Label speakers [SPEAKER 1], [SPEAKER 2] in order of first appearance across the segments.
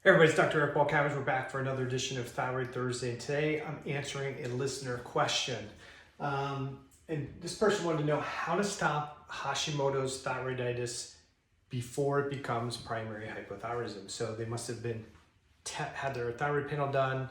[SPEAKER 1] Hey everybody, it's Dr. Eric Walcavage. We're back for another edition of Thyroid Thursday. And today I'm answering a listener question. And this person wanted to know how to stop Hashimoto's thyroiditis before it becomes primary hypothyroidism. So they must have been had their thyroid panel done.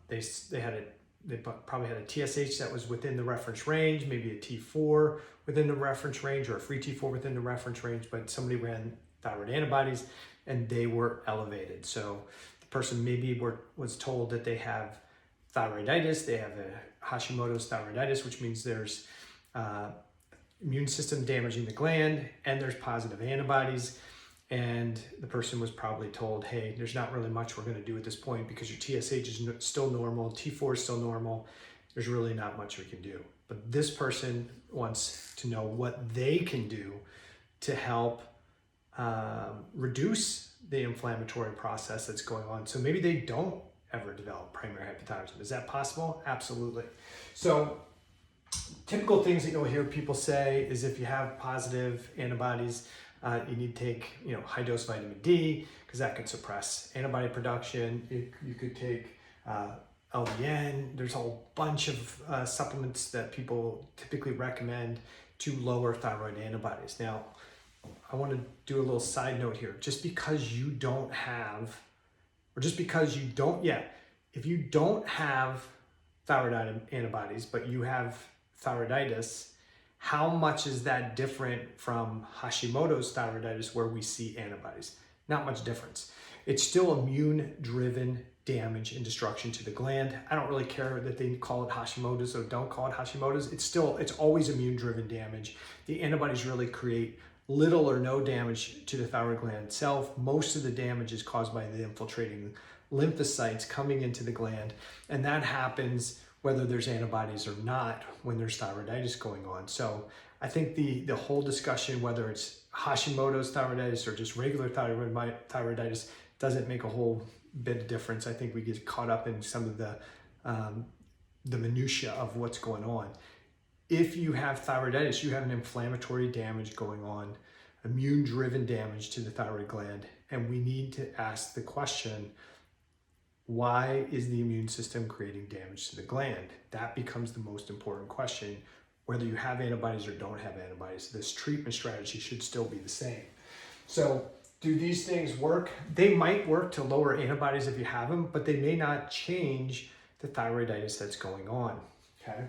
[SPEAKER 1] They probably had a TSH that was within the reference range, maybe a T4 within the reference range, or a free T4 within the reference range, but somebody ran thyroid antibodies and they were elevated. So the person maybe was told that they have thyroiditis, they have a Hashimoto's thyroiditis, which means there's immune system damaging the gland and there's positive antibodies. And the person was probably told, hey, there's not really much we're going to do at this point because your TSH is still normal, T4 is still normal. There's really not much we can do. But this person wants to know what they can do to help reduce the inflammatory process that's going on. So maybe they don't ever develop primary hypothyroidism. Is that possible? Absolutely. So typical things that you'll hear people say is if you have positive antibodies, you need to take high dose vitamin D because that could suppress antibody production. You could take LDN. There's a whole bunch of supplements that people typically recommend to lower thyroid antibodies. Now, I want to do a little side note here. Just because you don't have, or just because you don't yet, if you don't have thyroid antibodies, but you have thyroiditis, how much is that different from Hashimoto's thyroiditis where we see antibodies? Not much difference. It's still immune-driven damage and destruction to the gland. I don't really care that they call it Hashimoto's or don't call it Hashimoto's. It's always immune-driven damage. The antibodies really create little or no damage to the thyroid gland itself. Most of the damage is caused by the infiltrating lymphocytes coming into the gland, and that happens whether there's antibodies or not when there's thyroiditis going on. So I think the whole discussion, whether it's Hashimoto's thyroiditis or just regular thyroiditis, doesn't make a whole bit of difference. I think we get caught up in some of the minutia of what's going on. If you have thyroiditis, you have an inflammatory damage going on, immune-driven damage to the thyroid gland, and we need to ask the question, why is the immune system creating damage to the gland? That becomes the most important question. Whether you have antibodies or don't have antibodies, this treatment strategy should still be the same. So do these things work? They might work to lower antibodies if you have them, but they may not change the thyroiditis that's going on, okay?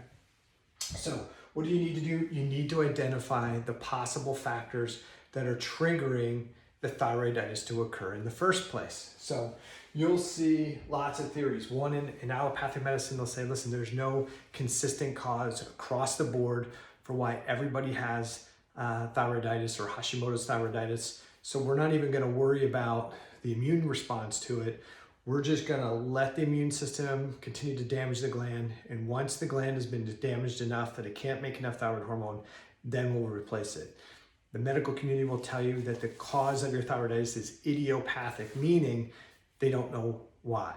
[SPEAKER 1] So what do you need to do? You need to identify the possible factors that are triggering the thyroiditis to occur in the first place. So you'll see lots of theories. One, in allopathic medicine, they'll say, listen, there's no consistent cause across the board for why everybody has thyroiditis or Hashimoto's thyroiditis. So we're not even going to worry about the immune response to it. We're just going to let the immune system continue to damage the gland. And once the gland has been damaged enough that it can't make enough thyroid hormone, then we'll replace it. The medical community will tell you that the cause of your thyroiditis is idiopathic, meaning they don't know why,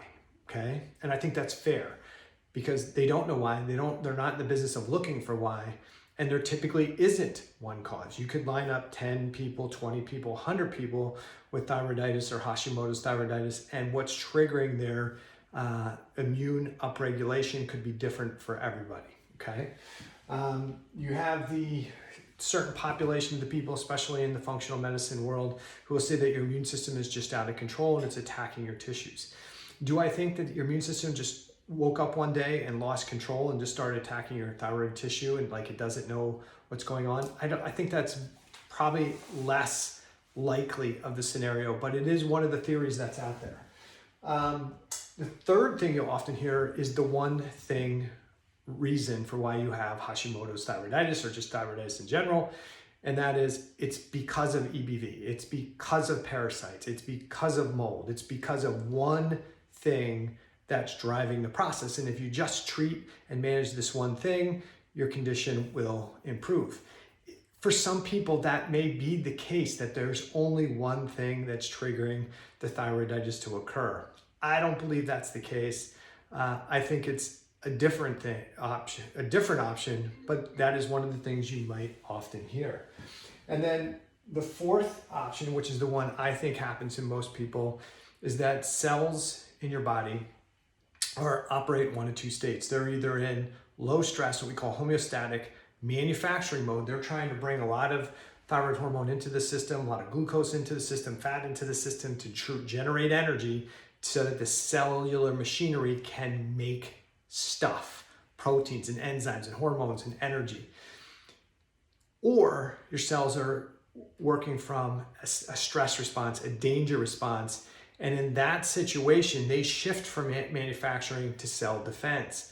[SPEAKER 1] okay? And I think that's fair because they don't know why. They're not in the business of looking for why. And there typically isn't one cause. You could line up 10 people, 20 people, 100 people with thyroiditis or Hashimoto's thyroiditis, and what's triggering their immune upregulation could be different for everybody, okay? You have the certain population of the people, especially in the functional medicine world, who will say that your immune system is just out of control and it's attacking your tissues. Do I think that your immune system just woke up one day and lost control and just started attacking your thyroid tissue and like it doesn't know what's going on? I think that's probably less likely of the scenario, but it is one of the theories that's out there. The third thing you'll often hear is the one thing reason for why you have Hashimoto's thyroiditis or just thyroiditis in general, and that is it's because of EBV, it's because of parasites, it's because of mold, it's because of one thing that's driving the process. And if you just treat and manage this one thing, your condition will improve. For some people, that may be the case, that there's only one thing that's triggering the thyroiditis to occur. I don't believe that's the case. I think it's a different option, but that is one of the things you might often hear. And then the fourth option, which is the one I think happens in most people, is that cells in your body operate in one of two states. They're either in low stress, what we call homeostatic manufacturing mode. They're trying to bring a lot of thyroid hormone into the system, a lot of glucose into the system, fat into the system to generate energy so that the cellular machinery can make stuff, proteins and enzymes and hormones and energy. Or your cells are working from a stress response, a danger response, and in that situation, they shift from manufacturing to cell defense.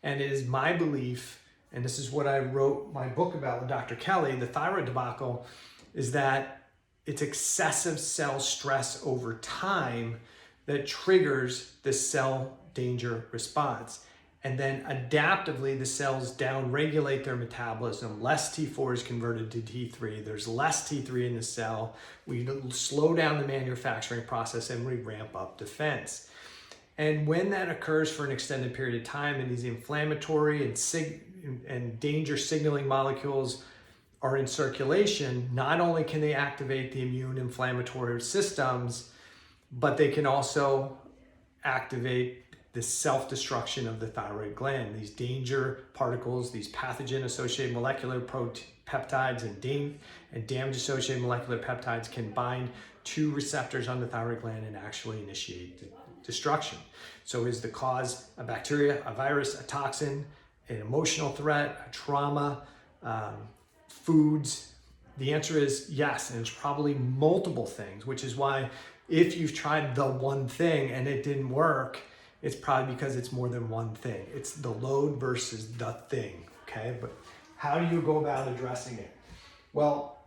[SPEAKER 1] And it is my belief, and this is what I wrote my book about with Dr. Kelly, the thyroid debacle, is that it's excessive cell stress over time that triggers the cell danger response. And then adaptively, the cells downregulate their metabolism. Less T4 is converted to T3. There's less T3 in the cell. We slow down the manufacturing process and we ramp up defense. And when that occurs for an extended period of time and these inflammatory and danger signaling molecules are in circulation, not only can they activate the immune inflammatory systems, but they can also activate the self-destruction of the thyroid gland. These danger particles, these pathogen-associated molecular peptides and damage-associated molecular peptides can bind to receptors on the thyroid gland and actually initiate destruction. So is the cause a bacteria, a virus, a toxin, an emotional threat, a trauma, foods? The answer is yes, and it's probably multiple things, which is why if you've tried the one thing and it didn't work, it's probably because it's more than one thing. It's the load versus the thing, okay? But how do you go about addressing it? Well,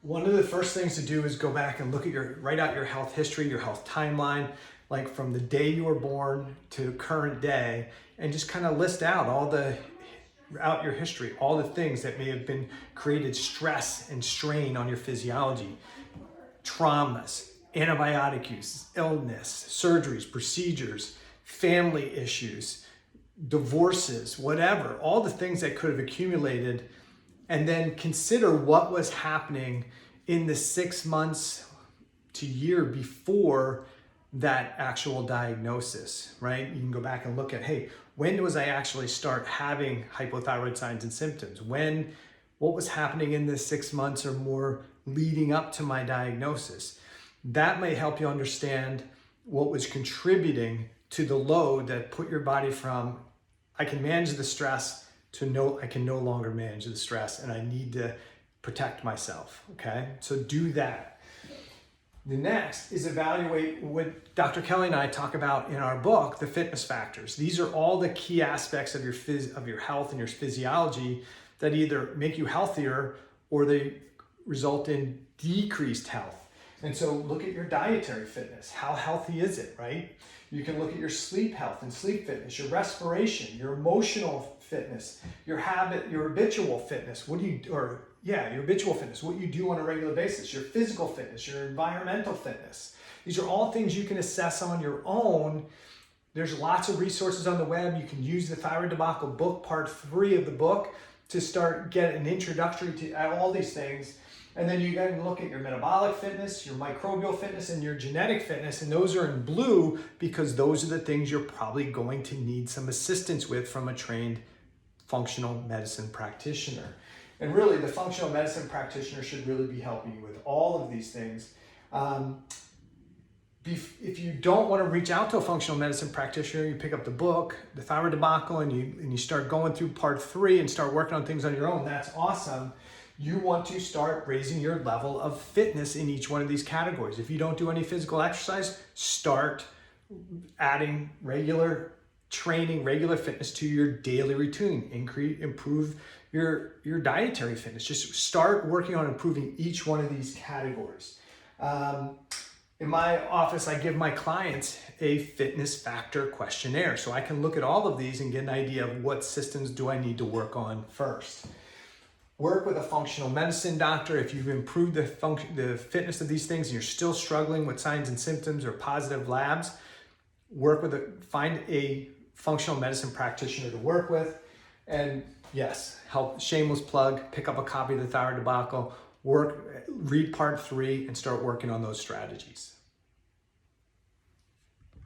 [SPEAKER 1] one of the first things to do is go back and write out your health history, your health timeline, like from the day you were born to current day, and just kind of list out your history, all the things that may have been created stress and strain on your physiology, traumas, antibiotic use, illness, surgeries, procedures, family issues, divorces, whatever, all the things that could have accumulated, and then consider what was happening in the 6 months to year before that actual diagnosis, right? You can go back and look at, hey, when was I actually start having hypothyroid signs and symptoms? What was happening in the 6 months or more leading up to my diagnosis? That may help you understand what was contributing to the load that put your body from, I can manage the stress, to I can no longer manage the stress and I need to protect myself, okay? So do that. The next is evaluate what Dr. Kelly and I talk about in our book, the fitness factors. These are all the key aspects of your health and your physiology that either make you healthier or they result in decreased health. And so look at your dietary fitness. How healthy is it, right? You can look at your sleep health and sleep fitness, your respiration, your emotional fitness, your habitual fitness. Your habitual fitness, what you do on a regular basis, your physical fitness, your environmental fitness. These are all things you can assess on your own. There's lots of resources on the web. You can use the Thyroid Debacle book, part 3 of the book, to start get an introductory to all these things. And then you can look at your metabolic fitness, your microbial fitness, and your genetic fitness. And those are in blue because those are the things you're probably going to need some assistance with from a trained functional medicine practitioner. And really, the functional medicine practitioner should really be helping you with all of these things. If you don't want to reach out to a functional medicine practitioner, you pick up the book, The Thyroid Debacle, and you start going through part 3 and start working on things on your own. That's awesome. You want to start raising your level of fitness in each one of these categories. If you don't do any physical exercise, start adding regular training, regular fitness to your daily routine. Improve your dietary fitness. Just start working on improving each one of these categories. In my office, I give my clients a fitness factor questionnaire so I can look at all of these and get an idea of what systems do I need to work on first. Work with a functional medicine doctor. If you've improved the fitness of these things and you're still struggling with signs and symptoms or positive labs, find a functional medicine practitioner to work with. And yes, shameless plug, pick up a copy of the Thyroid Debacle, read part 3 and start working on those strategies.